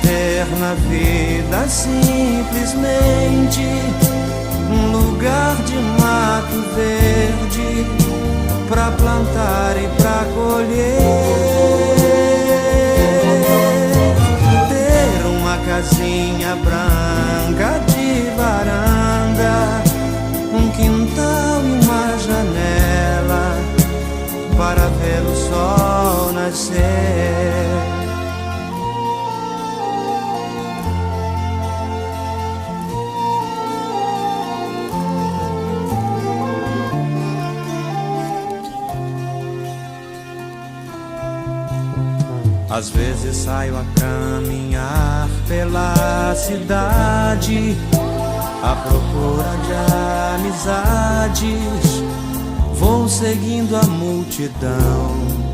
ter na vida simplesmente um lugar de mato verde pra plantar e pra colher, ter uma casinha branca de varanda, um quintal e uma janela para ver o sol nascer. Às vezes saio a caminhar pela cidade à procura de amizades. Vou seguindo a multidão